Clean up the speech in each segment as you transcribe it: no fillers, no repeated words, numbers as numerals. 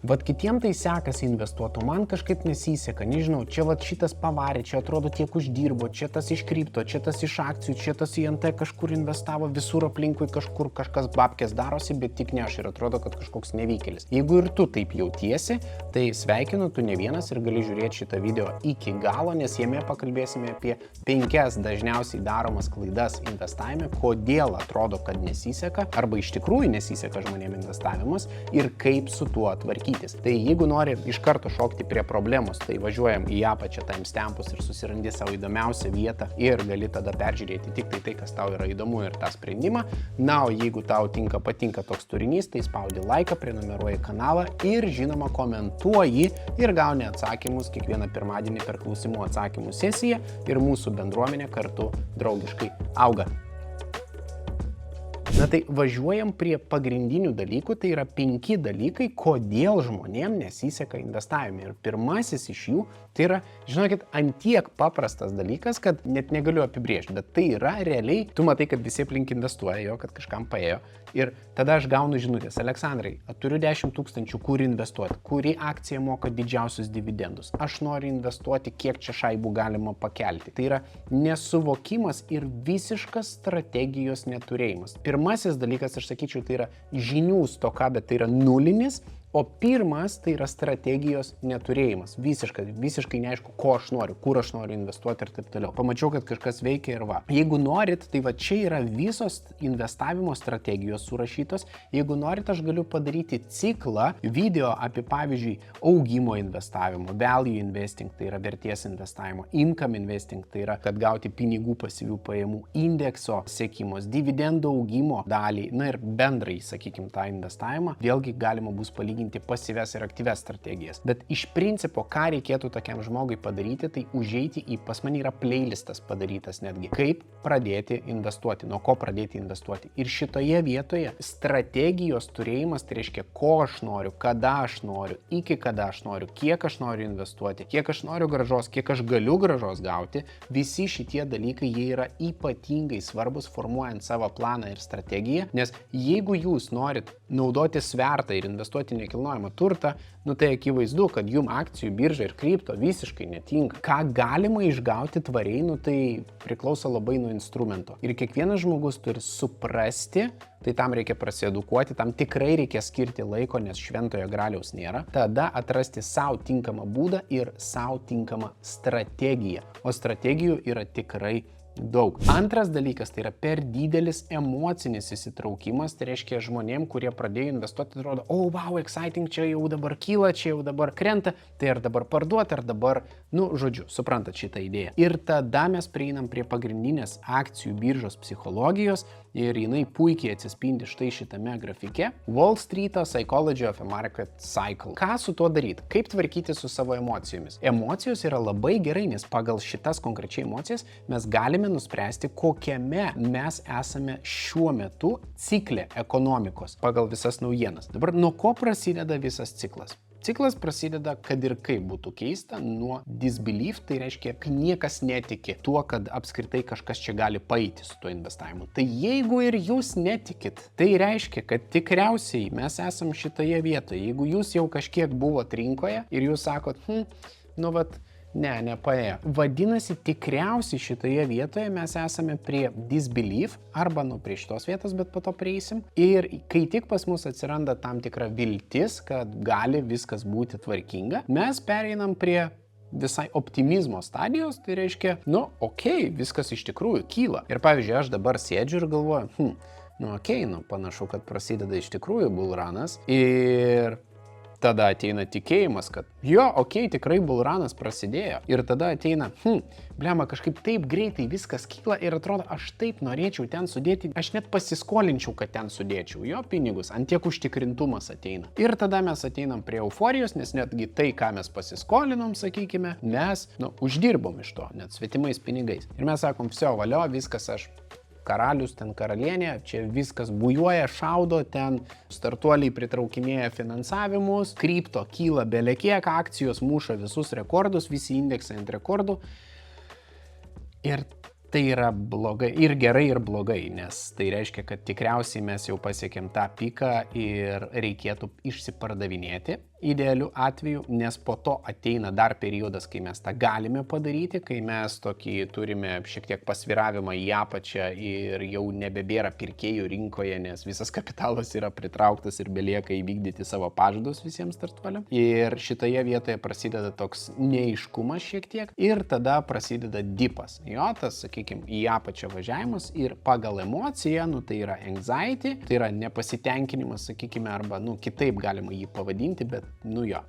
Vat kitiem tai sekasi investuoti, o man kažkaip nesiseka, nežinau, čia vat šitas pavarė, čia atrodo tiek uždirbo, čia tas iš kripto, čia tas iš akcijų, čia tas į NT kažkur investavo, visur aplinkui kažkur kažkas babkės darosi, bet tik ne aš ir atrodo, kad kažkoks nevykėlis. Jeigu ir tu taip jautiesi, tai sveikinu, tu ne vienas ir gali žiūrėti šitą video iki galo, nes jame pakalbėsime apie 5 dažniausiai daromas klaidas investavime, kodėl atrodo, kad nesiseka arba iš tikrųjų nesiseka žmonėm investavimas ir kaip su tuo tvarkytis. Tai jeigu nori iš karto šokti prie problemos, tai važiuojam į apačią timestampus ir susirandi savo įdomiausią vietą ir gali tada peržiūrėti tik tai, kas tau yra įdomu ir tą sprendimą. Na, o jeigu tau patinka toks turinys, tai spaudi laiką, prenumeruoji kanalą ir žinoma komentuoji ir gauni atsakymus kiekvieną pirmadienį per klausimų atsakymų sesiją ir mūsų bendruomenė kartu draugiškai auga. Na tai važiuojam prie pagrindinių dalykų, tai yra 5 dalykai, kodėl žmonėm nesiseka investavime. Ir pirmasis iš jų, tai yra, žinokit, antiek paprastas dalykas, kad net negaliu apibrėžti, bet tai yra realiai, tu matai, kad visi aplink investuoja, jo, kad kažkam paėjo. Ir tada aš gaunu žinutės, Aleksandrai, turiu 10 000, kur investuoti, kuri akcija moka didžiausius dividendus, aš noriu investuoti, kiek čia šaibų galima pakelti. Tai yra nesuvokimas ir visiškas strategijos neturėjimas. Pirmasis dalykas, aš sakyčiau, tai yra žinių stoka, bet tai yra nulinis. O pirmas tai yra strategijos neturėjimas. Visiškai neaišku, ko aš noriu, kur aš noriu investuoti ir taip toliau. Pamačiau, kad kažkas veikia ir va. Jeigu norit, tai va čia yra visos investavimo strategijos surašytos. Jeigu norit, aš galiu padaryti ciklą video apie, pavyzdžiui, augimo investavimo, value investing, tai yra vertės investavimo, income investing, tai yra, kad gauti pinigų pasyvių pajamų, indekso sekimos, dividendų augimo dalį, na ir bendrai, sakykime, tą investavimą. Vėlgi galima bus palyginti pasyvias ir aktyvias strategijas. Bet iš principo, ką reikėtų tokiam žmogui padaryti, tai užeiti pas mane yra playlistas padarytas netgi. Kaip pradėti investuoti, nuo ko pradėti investuoti. Ir šitoje vietoje strategijos turėjimas, tai reiškia, ko aš noriu, kada aš noriu, iki kada aš noriu, kiek aš noriu investuoti, kiek aš noriu grąžos, kiek aš galiu grąžos gauti. Visi šitie dalykai, jie yra ypatingai svarbus formuojant savo planą ir strategiją, nes jeigu jūs norit naudoti svertą ir investuoti nekilnojamą turtą, nu tai akivaizdu, kad jum akcijų birža ir kripto visiškai netinka. Ką galima išgauti tvariai, nu tai priklauso labai nuo instrumento. Ir kiekvienas žmogus turi suprasti, tai tam reikia prasiedukuoti, tam tikrai reikia skirti laiko, nes šventojo graliaus nėra. Tada atrasti savo tinkamą būdą ir savo tinkamą strategiją. O strategijų yra tikrai daug. Antras dalykas, tai yra per didelis emocinis įsitraukimas, tai reiškia žmonėm, kurie pradėjo investuoti, atrodo, wow, exciting, čia jau dabar kyla, čia jau dabar krenta, tai ar dabar parduoti, ar dabar, žodžiu, suprantat šitą idėją. Ir tada mes prieinam prie pagrindinės akcijų biržos psichologijos ir jinai puikiai atsispindi štai šitame grafike. Wall Street'o Psychology of a Market Cycle. Ką su tuo daryti? Kaip tvarkyti su savo emocijomis? Emocijos yra labai gerai, nes pagal šitas konkrečiai emocijas mes galime nuspręsti, kokiame mes esame šiuo metu cikle ekonomikos pagal visas naujienas. Dabar nuo ko prasideda visas ciklas? Ciklas prasideda, kad ir kaip būtų keista, nuo disbelief, tai reiškia, kad niekas netiki tuo, kad apskritai kažkas čia gali paeiti su tuo investavimu. Tai jeigu ir jūs netikit, tai reiškia, kad tikriausiai mes esam šitoje vietoje. Jeigu jūs jau kažkiek buvot rinkoje ir jūs sakot, nepaėjo. Vadinasi, tikriausiai šitoje vietoje mes esame prie disbelief arba prie šitos vietos, bet po to prieisim. Ir kai tik pas mus atsiranda tam tikra viltis, kad gali viskas būti tvarkinga, mes pereinam prie visai optimizmo stadijos, tai reiškia, viskas iš tikrųjų kyla. Ir pavyzdžiui, aš dabar sėdžiu ir galvoju, panašu, kad prasideda iš tikrųjų bullrunas ir tada ateina tikėjimas, kad tikrai bullrunas prasidėjo. Ir tada ateina, kažkaip taip greitai viskas kyla ir atrodo, aš taip norėčiau ten sudėti, aš net pasiskolinčiau, kad ten sudėčiau pinigus, ant tiek užtikrintumas ateina. Ir tada mes ateinam prie euforijos, nes netgi tai, ką mes pasiskolinom, sakykime, mes, uždirbom iš to, net svetimais pinigais. Ir mes sakom, valio, viskas aš karalius, ten karalienė, čia viskas bujuoja, šaudo, ten startuoliai pritraukinėja finansavimus, kripto kyla belekiek, akcijos muša visus rekordus, visi indeksai ant rekordų. Ir tai yra blogai, ir gerai, ir blogai, nes tai reiškia, kad tikriausiai mes jau pasiekėm tą piką ir reikėtų išsipardavinėti. idealiu atveju, nes po to ateina dar periodas, kai mes tą galime padaryti, kai mes tokį turime šiek tiek pasviravimą į apačią ir jau nebebėra pirkėjų rinkoje, nes visas kapitalas yra pritrauktas ir belieka įvykdyti savo pažadus visiems startuoliams. Ir šitoje vietoje prasideda toks neaiškumas šiek tiek ir tada prasideda dipas. Jo, tas, sakykime, į apačią važiavimas ir pagal emociją, tai yra anxiety, tai yra nepasitenkinimas, sakykime, arba, kitaip galima jį pavadinti, bet,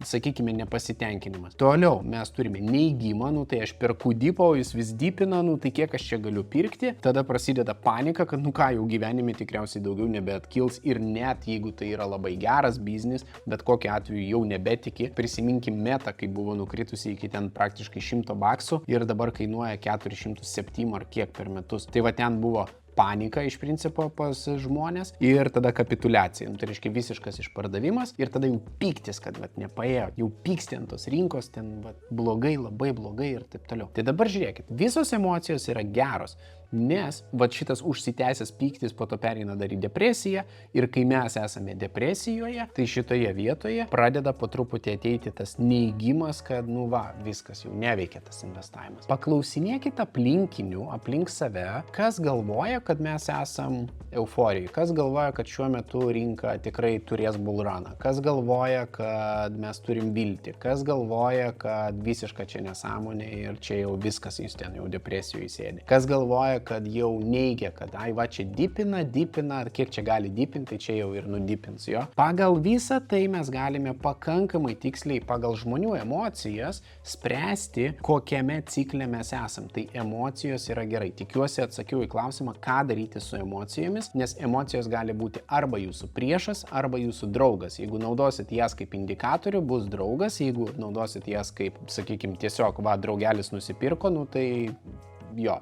sakykime, nepasitenkinimas. Toliau mes turime neigimą, tai aš perku dipą, o jis vis dipina, tai kiek aš čia galiu pirkti, tada prasideda panika, kad, jau gyvenime tikriausiai daugiau nebeatkils ir net jeigu tai yra labai geras biznis, bet kokiu atveju jau nebetiki. Prisiminkim Meta, kai buvo nukritusi iki ten praktiškai $100 ir dabar kainuoja 407 ar kiek per metus. Tai va ten buvo panika iš principo pas žmonės ir tada kapituliacija. Tai reiškia visiškas išpardavimas ir tada jau pyktis, kad nepaėjo, jau pyksti ant tos rinkos, ten blogai, labai blogai ir taip toliau. Tai dabar žiūrėkit, visos emocijos yra geros, nes šitas užsitęsęs pyktis po to pereina dar į depresiją ir kai mes esame depresijoje, tai šitoje vietoje pradeda po truputį ateiti tas neigimas, kad viskas jau neveikia tas investavimas. Paklausinėkit aplinkinių, aplink save, kas galvoja, kad mes esam euforijai, kas galvoja, kad šiuo metu rinka tikrai turės bullruną, kas galvoja, kad mes turim viltį, kas galvoja, kad visiška čia nesąmonė ir čia jau viskas, jūs ten jau depresijoje sėdi, kas galvoja, kad jau neigia, kad čia dipina, ar kiek čia gali dipinti, tai čia jau ir nudipins jo. Pagal visą tai mes galime pakankamai tiksliai pagal žmonių emocijas spręsti, kokiame cikle mes esam. Tai emocijos yra gerai. Tikiuosi atsakiau į klausimą, ką daryti su emocijomis, nes emocijos gali būti arba jūsų priešas, arba jūsų draugas. Jeigu naudosit jas kaip indikatorių, bus draugas, jeigu naudosit jas kaip, sakykime, tiesiog draugelis nusipirko, tai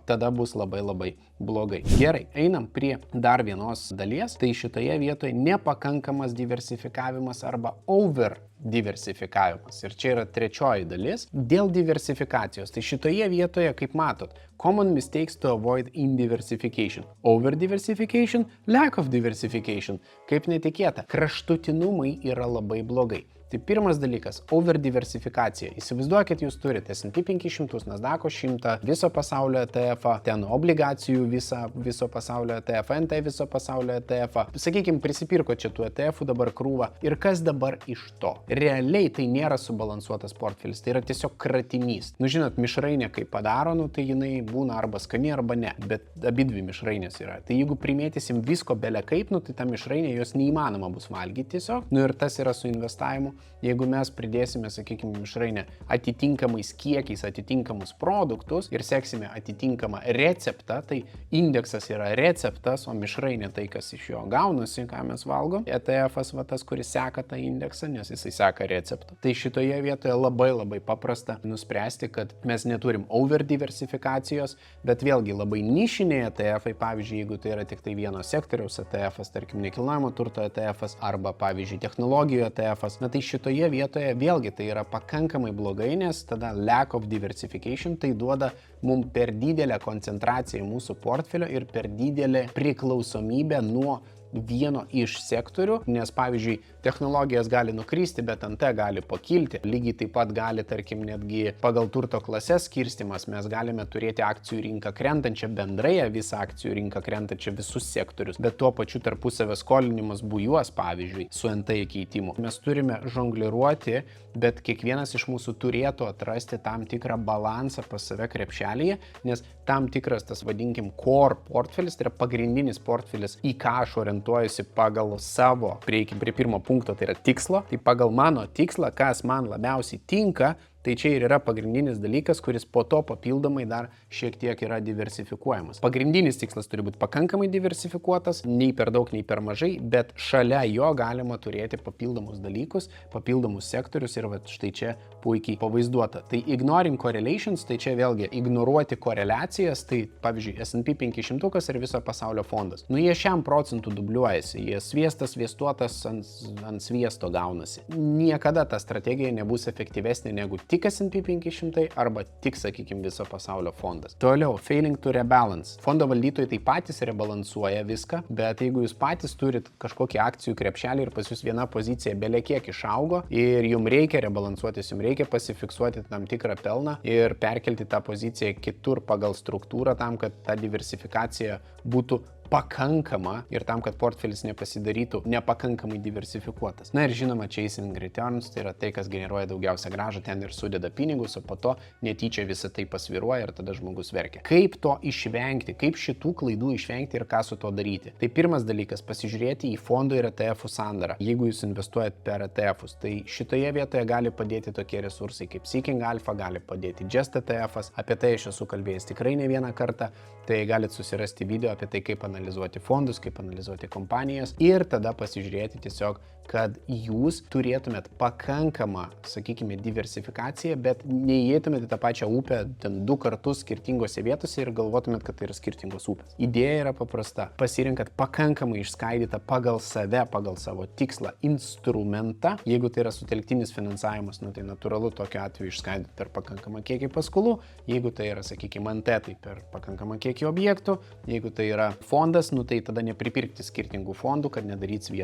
tada bus labai labai blogai. Gerai, einam prie dar vienos dalies, tai šitoje vietoje nepakankamas diversifikavimas arba over diversifikavimas. Ir čia yra trečioji dalis. Dėl diversifikacijos, tai šitoje vietoje, kaip matot, common mistakes to avoid in diversification. Over diversification, lack of diversification. Kaip netikėta, kraštutinumai yra labai blogai. Tai pirmas dalykas – over diversifikacija. Įsivaizduokit, jūs turite S&P 500, Nasdaq 100, viso pasaulio ETF-ą, ten obligacijų viso pasaulio ETF-ą, NT viso pasaulio ETF-ą. Sakykime, prisipirko čia tų ETF-ų dabar krūvą. Ir kas dabar iš to? Realiai tai nėra subalansuotas portfelis, tai yra tiesiog kratinys. Žinot, mišrainė kai padaro, tai jinai būna arba skani, arba ne, bet abidvi mišrainės yra. Tai jeigu primėtysim visko bele kaip, tai ta mišrainė jos neįmanoma bus valgyti tiesiog. Ir tas yra su investavimu. Jeigu mes pridėsime, sakykime, mišrainę atitinkamais kiekiais, atitinkamus produktus ir seksime atitinkamą receptą, tai indeksas yra receptas, o mišrainė tai, kas iš jo gaunasi, ką mes valgom. ETF-as tas, kuris seka tą indeksą, nes jisai seka receptą. Tai šitoje vietoje labai labai paprasta nuspręsti, kad mes neturim over diversifikacijos, bet vėlgi labai nišiniai ETF-ai, pavyzdžiui, jeigu tai yra tik tai vieno sektoriaus ETF-as, tarkim, nekilnojamo turto ETF-as arba, pavyzdžiui, technologijų ETF-as, tai šitoje vietoje vėlgi tai yra pakankamai blogai, nes tada lack of diversification tai duoda mums per didelę koncentraciją mūsų portfelio ir per didelę priklausomybę nuo vieno iš sektorių, nes pavyzdžiui, technologijas gali nukristi, bet NT gali pakilti. Lygiai taip pat gali, tarkim, netgi pagal turto klasės skirstimas mes galime turėti akcijų rinką krentančią bendrąją, visą akcijų rinką krentančią visus sektorius, bet tuo pačiu tarpusavio skolinimas bujuos, pavyzdžiui, su NT keitimu. Mes turime žongliruoti, bet kiekvienas iš mūsų turėtų atrasti tam tikrą balansą pas save krepšelėje, nes tam tikras tas, vadinkim, core portfelis, tai yra pagrindinis portfelis, į ką aš orientuojuosi pagal savo, prieikim prie pirmo punkto, tai yra tikslo, tai pagal mano tikslą, kas man labiausiai tinka, tai čia ir yra pagrindinis dalykas, kuris po to papildomai dar šiek tiek yra diversifikuojamas. Pagrindinis tikslas turi būti pakankamai diversifikuotas, nei per daug, nei per mažai, bet šalia jo galima turėti papildomus dalykus, papildomus sektorius ir štai čia puikiai pavaizduota. Tai ignoring correlations, tai čia vėlgi ignoruoti koreliacijas, tai pavyzdžiui S&P 500 ir viso pasaulio fondas. Jie 100% dubliuojasi, jie sviestas, sviestuotas ant sviesto gaunasi. Niekada ta strategija nebus efektyvesnė negu tik S&P 500 arba tik, sakykime, viso pasaulio fondas. Toliau, failing to rebalance. Fondo valdytojai tai patys rebalansuoja viską, bet jeigu jūs patys turit kažkokį akcijų krepšelį ir pas jūs viena pozicija belekiek išaugo ir jums reikia rebalansuotis, jums reikia pasifiksuoti tam tikrą pelną ir perkelti tą poziciją kitur pagal struktūrą tam, kad ta diversifikacija būtų pakankama ir tam, kad portfelis nepasidarytų nepakankamai diversifikuotas. Na ir žinoma, chasing returns, tai yra tai, kas generuoja daugiausia gražą, ten ir sudeda pinigus, o po to netyčia visą tai pasviruoja ir tada žmogus verkia. Kaip to išvengti, kaip šitų klaidų išvengti ir ką su to daryti? Tai pirmas dalykas, pasižiūrėti į fondų ir ETF sandarą. Jeigu jūs investuojat per ETF'us, tai šitoje vietoje gali padėti tokie resursai kaip Seeking Alpha, gali padėti Just ETF'as, apie tai aš esu kalbėjęs tikrai ne vieną kartą, tai galite susirasti video apie tai, kaip analizuoti fondus, kaip analizuoti kompanijas ir tada pasižiūrėti tiesiog, kad jūs turėtumėt pakankamą, sakykime, diversifikaciją, bet neįeitumėt į tą pačią upę ten 2 kartus skirtingose vietose ir galvotumėt, kad tai yra skirtingos upės. Idėja yra paprasta. Pasirinkat pakankamai išskaidytą pagal save, pagal savo tikslą instrumentą. Jeigu tai yra sutelktinis finansavimas, tai natūralu tokiu atveju išskaidyti per pakankamą kiekį paskolų. Jeigu tai yra, sakykime, NT, tai per pakankamą kiekį objektų. Jeigu tai yra fondas, tai tada nepripirkti skirtingų fondų, kad nedaryti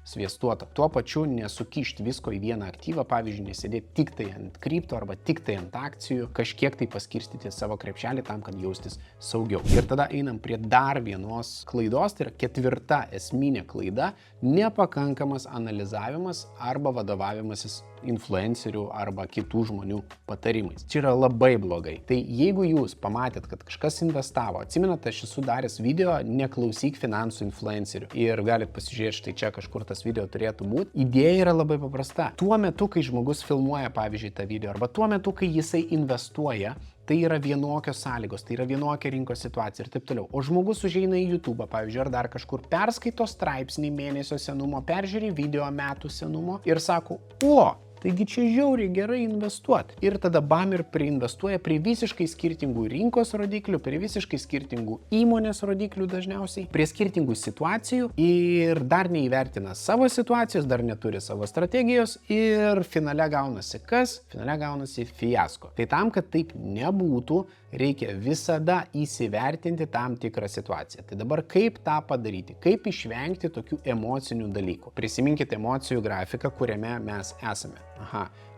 sviestuoto. Tuo pačiu nesukišti visko į vieną aktyvą, pavyzdžiui, nesėdėti tik tai ant kripto arba tik tai ant akcijų, kažkiek tai paskirstyti savo krepšelį tam, kad jaustis saugiau. Ir tada einam prie dar vienos klaidos, tai yra 4 esminė klaida - nepakankamas analizavimas arba vadovavimasis influencerių arba kitų žmonių patarimais. Čia yra labai blogai. Tai jeigu jūs pamatėt, kad kažkas investavo, atsimenat, aš esu daręs video "Neklausyk finansų influencerių" ir galit pasižiūrėti, štai čia kažkur tas video turėtų būti. Idėja yra labai paprasta. Tuo metu, kai žmogus filmuoja, pavyzdžiui, tą video, arba tuo metu, kai jisai investuoja, tai yra vienokios sąlygos, tai yra vienokia rinkos situacija ir taip toliau. O žmogus užeina į YouTube, pavyzdžiui, ar dar kažkur perskaito straipsnį mėnesio senumo, peržiūri video metų senumo ir sako, taigi čia žiauriai gerai investuoti. Ir tada bam ir priinvestuoja prie visiškai skirtingų rinkos rodiklių, prie visiškai skirtingų įmonės rodiklių dažniausiai, prie skirtingų situacijų ir dar neįvertina savo situacijos, dar neturi savo strategijos ir finale gaunasi kas? Finale gaunasi fiasko. Tai tam, kad taip nebūtų, reikia visada įsivertinti tam tikrą situaciją. Tai dabar kaip tą padaryti? Kaip išvengti tokių emocinių dalykų? Prisiminkite emocijų grafiką, kuriame mes esame.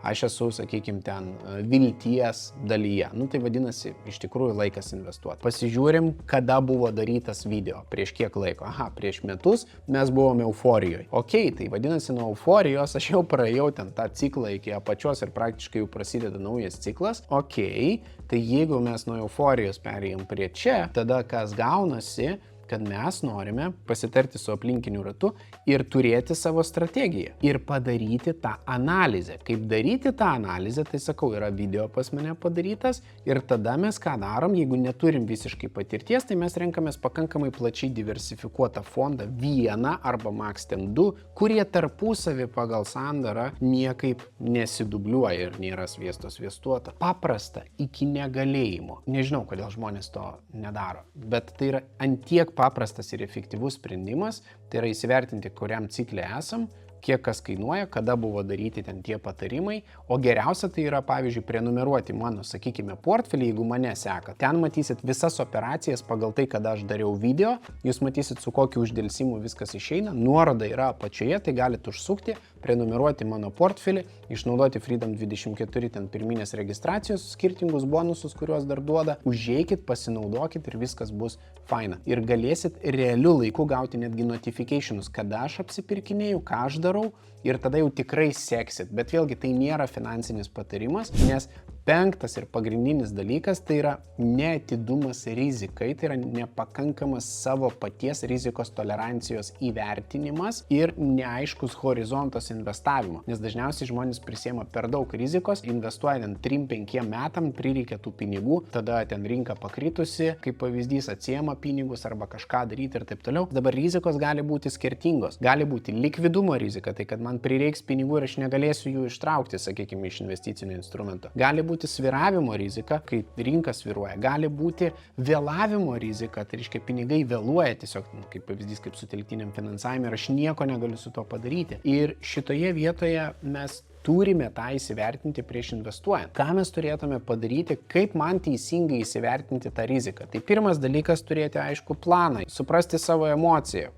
Aš esu, sakykime, ten vilties dalyje. Tai vadinasi, iš tikrųjų laikas investuoti. Pasižiūrim, kada buvo darytas video, prieš kiek laiko. Prieš metus mes buvome euforijoje. Tai vadinasi, nuo euforijos aš jau praėjau ten tą ciklą iki apačios ir praktiškai jau prasideda naujas ciklas. Tai jeigu mes nuo euforijos perėjom prie čia, tada kas gaunasi, kad mes norime pasitarti su aplinkiniu ratu ir turėti savo strategiją ir padaryti tą analizę. Kaip daryti tą analizę, tai sakau, yra video pas mane padarytas ir tada mes ką darom, jeigu neturim visiškai patirties, tai mes renkamės pakankamai plačiai diversifikuotą fondą, vieną arba max ten 2, kurie tarpusavį pagal sandarą niekaip nesidubliuoja ir nėra sviestuota. Paprasta iki negalėjimo. Nežinau, kodėl žmonės to nedaro, bet tai yra antiek paprastas ir efektyvus sprendimas, tai yra įsivertinti, kuriam cikle esam, kiek kas kainuoja, kada buvo daryti ten tie patarimai, o geriausia tai yra, pavyzdžiui, prenumeruoti mano, sakykime, portfelį, jeigu mane seka. Ten matysit visas operacijas pagal tai, kada aš dariau video, jūs matysit, su kokiu uždėlsimu viskas išeina, nuoroda yra apačioje, tai galite užsukti, prenumeruoti mano portfelį, išnaudoti Freedom 24 ten pirminės registracijos, skirtingus bonusus, kuriuos dar duoda, užeikit, pasinaudokit ir viskas bus faina. Ir galėsit realiu laiku gauti netgi notificationus, kada aš apsipirkinėjau, ką aš darau ir tada jau tikrai seksit. Bet vėlgi tai nėra finansinis patarimas, nes 5 ir pagrindinis dalykas tai yra neatidumas rizikai, tai yra nepakankamas savo paties rizikos tolerancijos įvertinimas ir neaiškus horizontas investavimo. Nes dažniausiai žmonės prisiema per daug rizikos, investuojant 3-5 metam prireikia tų pinigų, tada ten rinka pakritusi, kaip pavyzdys atsiema pinigus arba kažką daryti ir taip toliau. Dabar rizikos gali būti skirtingos. Gali būti likvidumo rizika, tai kad man prireiks pinigų ir aš negalėsiu jų ištraukti, sakykime, iš investicinio instrumento. Gali būti sviravimo rizika, kai rinka sviruoja. Gali būti vėlavimo rizika, tai reiškia pinigai vėluoja tiesiog, kaip pavyzdys, kaip sutelktiniam finansavime ir aš nieko negaliu su to padaryti. Ir šitoje vietoje mes turime tą įsivertinti prieš investuojant. Ką mes turėtume padaryti, kaip man teisingai įsivertinti tą riziką. Tai pirmas dalykas turėti aišku planą, suprasti savo emociją,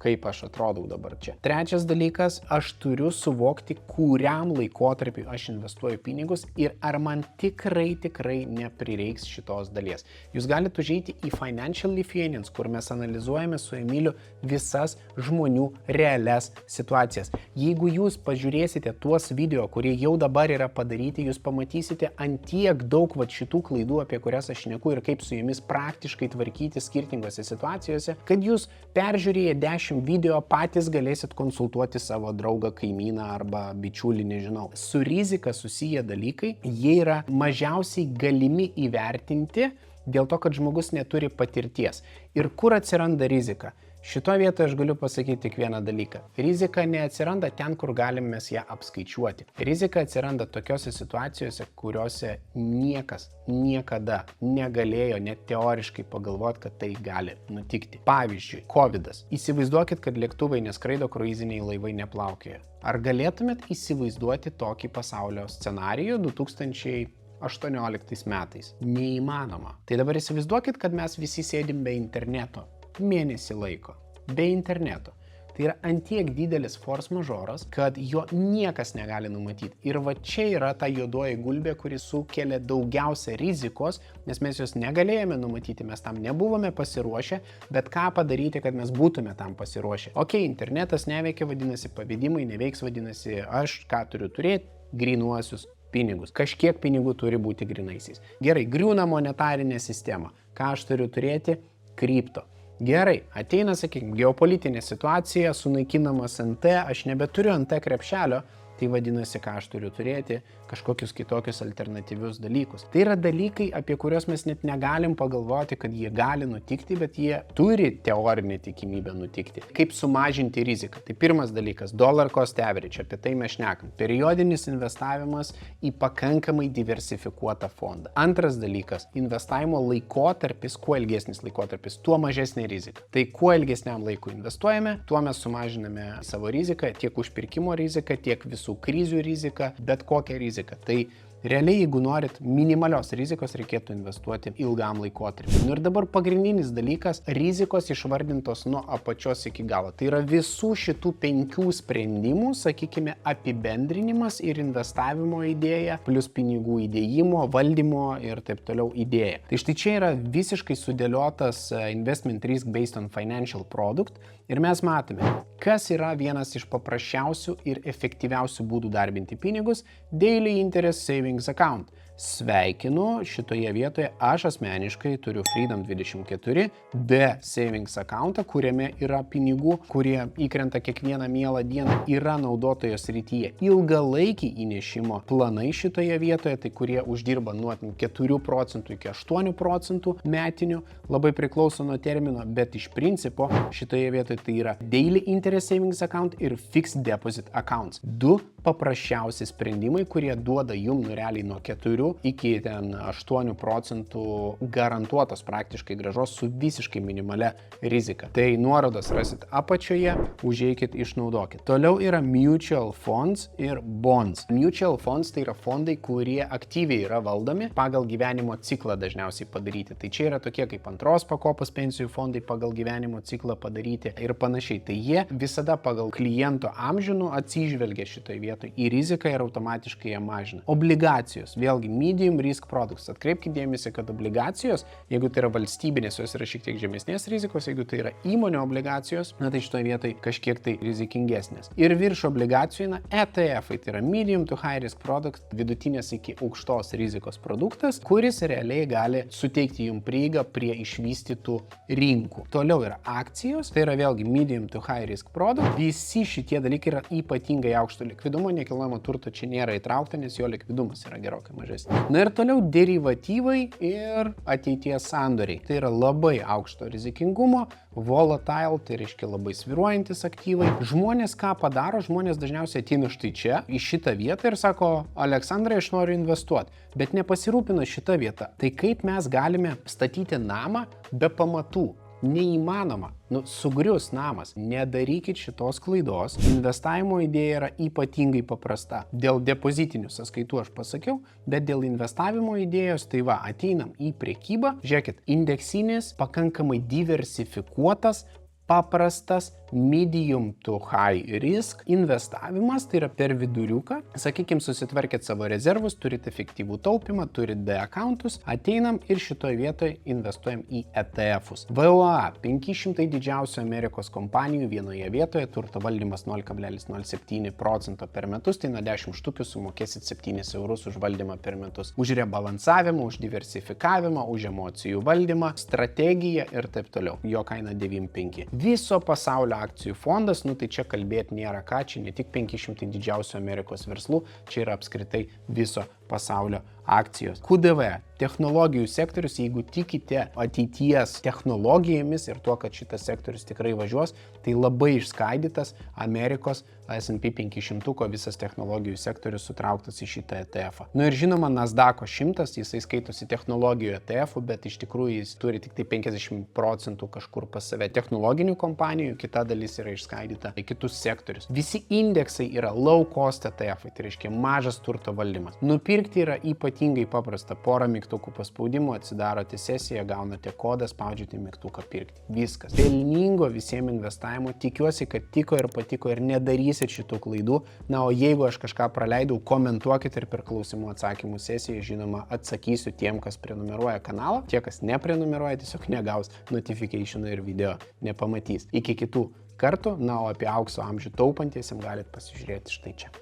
kaip aš atrodau dabar čia. Trečias dalykas, aš turiu suvokti, kuriam laikotarpiu aš investuoju pinigus ir ar man tikrai neprireiks šitos dalies. Jūs galite užeiti į Financially Finance, kur mes analizuojame su Emiliu visas žmonių realias situacijas. Jeigu jūs pažiūrėsite tuos video, kurie jau dabar yra padaryti, jūs pamatysite ant tiek daug šitų klaidų, apie kurias aš šneku ir kaip su jumis praktiškai tvarkyti skirtingose situacijose, kad jūs peržiūrėję 10 video patys galėsit konsultuoti savo draugą, kaimyną arba bičiulį, nežinau. Su rizika susiję dalykai, jie yra mažiausiai galimi įvertinti dėl to, kad žmogus neturi patirties. Ir kur atsiranda rizika? Šitoje vietoje aš galiu pasakyti tik vieną dalyką. Rizika neatsiranda ten, kur galim mes ją apskaičiuoti. Rizika atsiranda tokiose situacijose, kuriuose niekas niekada negalėjo net teoriškai pagalvoti, kad tai gali nutikti. Pavyzdžiui, COVID-as. Įsivaizduokit, kad lėktuvai neskraido, kruiziniai laivai neplaukioja. Ar galėtumėt įsivaizduoti tokį pasaulio scenarijų 2018 metais? Neįmanoma. Tai dabar įsivaizduokit, kad mes visi sėdim be interneto. Mėnesį laiko, be interneto. Tai yra antiek didelis force majoras, kad jo niekas negali numatyti. Ir va čia yra ta juodoji gulbė, kuri sukelia daugiausia rizikos, nes mes jos negalėjome numatyti, mes tam nebuvome pasiruošę, bet ką padaryti, kad mes būtume tam pasiruošę. Ok, internetas neveikia, vadinasi, pavedimai neveiks, vadinasi, aš ką turiu turėti? Grynuosius pinigus. Kažkiek pinigų turi būti grynaisiais. Gerai, griūna monetarinė sistema. Ką aš turiu turėti? Kripto. Gerai, ateina, sakykime, geopolitinė situacija, sunaikinamas NT, aš nebeturiu NT krepšelio, tai vadinasi, ką aš turiu turėti, kažkokius kitokius alternatyvius dalykus. Tai yra dalykai, apie kuriuos mes net negalim pagalvoti, kad jie gali nutikti, bet jie turi teorinę tikimybę nutikti. Kaip sumažinti riziką? Tai pirmas dalykas, dollar cost average, apie tai mes šnekam. Periodinis investavimas į pakankamai diversifikuotą fondą. Antras dalykas, investavimo laikotarpis, kuo ilgesnis laikotarpis, tuo mažesnė rizika. Tai kuo ilgesniam laikui investuojame, tuo mes sumažiname savo riziką, tiek užpirkimo riziką, tiek visų krizių riziką, bet kokią riziką. Tai realiai, jeigu norit minimalios rizikos, reikėtų investuoti ilgam laikotarpiu. Ir dabar pagrindinis dalykas - rizikos išvardintos nuo apačios iki galo. Tai yra visų šitų 5 sprendimų, sakykime, apibendrinimas ir investavimo idėja, plus pinigų įdėjimo, valdymo ir taip toliau idėja. Tai štai čia yra visiškai sudėliotas investment risk based on financial product. Ir mes matome, kas yra vienas iš paprasčiausių ir efektyviausių būdų darbinti pinigus - Daily Interest Savings Account. Sveikinu, šitoje vietoje aš asmeniškai turiu Freedom 24 be savings accountą, kuriame yra pinigų, kurie įkrenta kiekvieną mielą dieną, yra naudotojo srityje. Ilgalaikiai įnešimo planai šitoje vietoje, tai kurie uždirba nuo 4 procentų iki 8 procentų metinių, labai priklauso nuo termino, bet iš principo šitoje vietoje tai yra Daily Interest Savings Account ir Fixed Deposit Accounts. Du paprasčiausi sprendimai, kurie duoda jums realiai nuo 4 iki 8 procentų garantuotos praktiškai grąžos su visiškai minimalia rizika. Tai nuorodos rasit apačioje, užeikit, išnaudokit. Toliau yra mutual funds ir bonds. Mutual funds tai yra fondai, kurie aktyviai yra valdomi pagal gyvenimo ciklą dažniausiai padaryti. Tai čia yra tokie kaip antros pakopos pensijų fondai pagal gyvenimo ciklą padaryti ir panašiai. Tai jie visada pagal kliento amžių atsižvelgia šitoje vietoje į riziką ir automatiškai ją mažina. Obligacijos, vėlgi medium risk products. Atkreipkite dėmesį, kad obligacijos, jeigu tai yra valstybinės, jos yra šiek tiek žemesnės rizikos, jeigu tai yra įmonių obligacijos, tai šitoje vietoje kažkiek tai rizikingesnės. Ir virš obligacijų ETF, tai yra medium to high risk product, vidutinės iki aukštos rizikos produktas, kuris realiai gali suteikti jums prieigą prie išvystytų rinkų. Toliau yra akcijos, tai yra vėlgi medium to high risk product. Visi šitie dalykai yra ypatingai aukšto likvidumo, nekilnojamo turto čia nėra įtraukta, nes jo likvidumas yra gerokai mažesnis. Na ir toliau derivatyvai ir ateities sandoriai. Tai yra labai aukšto rizikingumo, volatile, tai reiškia labai svyruojantis aktyvai. Žmonės ką padaro? Žmonės dažniausiai ateina štai čia, į šitą vietą ir sako, Aleksandrai, aš noriu investuoti, bet nepasirūpina šitą vietą. Tai kaip mes galime statyti namą be pamatų? Neįmanoma. Sugrius namas. Nedarykit šitos klaidos. Investavimo idėja yra ypatingai paprasta. Dėl depozitinių sąskaitų aš pasakiau, bet dėl investavimo idėjos, tai va, ateinam į prekybą. Žiūrėkit, indeksinis, pakankamai diversifikuotas, paprastas medium to high risk investavimas, tai yra per viduriuką. Sakykime, susitvarkėt savo rezervus, turite efektyvų taupimą, turite D accountus, ateinam ir šitoje vietoje investuojam į ETF'us. VOA 500 didžiausių Amerikos kompanijų vienoje vietoje, turto valdymas 0,07% per metus, tai nuo 10 štukių sumokėsit 7 eurus už valdymą per metus. Už rebalansavimą, už diversifikavimą, už emocijų valdymą, strategiją ir taip toliau. Jo kaina 9,5. Viso pasaulio akcijų fondas, tai čia kalbėti nėra ką, čia ne tik 500 didžiausių Amerikos verslų, čia yra apskritai viso pasaulio akcijos. QDV – technologijų sektorius, jeigu tikite ateities technologijomis ir tuo, kad šitas sektorius tikrai važiuos, tai labai išskaidytas Amerikos S&P 500 visas technologijų sektorius sutrauktas į šitą ETF-ą. Ir žinoma, Nasdaq'o 100, jisai skaitosi technologijų ETF-ų, bet iš tikrųjų jis turi tik tai 50% kažkur pas save technologinių kompanijų, kita dalis yra išskaidyta į kitus sektorius. Visi indeksai yra low cost ETF-ai, tai reiškia mažas turto valdymas. Nupirkti yra ypatingai paprasta. Porą mygtukų paspaudimų, atsidarote sesiją, gaunate kodą, spaudžiate mygtuką pirkti. Viskas. Pelningo visiems investavimo. Tikiuosi, kad tiko ir patiko ir nedarysit šitų klaidų. O jeigu aš kažką praleidau, komentuokit ir per klausimų atsakymų sesiją, žinoma, atsakysiu tiem, kas prenumeruoja kanalą. Tie, kas neprenumeruoja, tiesiog negaus notificationų ir video nepamatys. Iki kitų kartų. O apie aukso amžių taupantiesiam galit pasižiūrėti štai čia.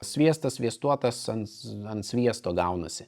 Sviestas sviestuotas ant sviesto gaunasi.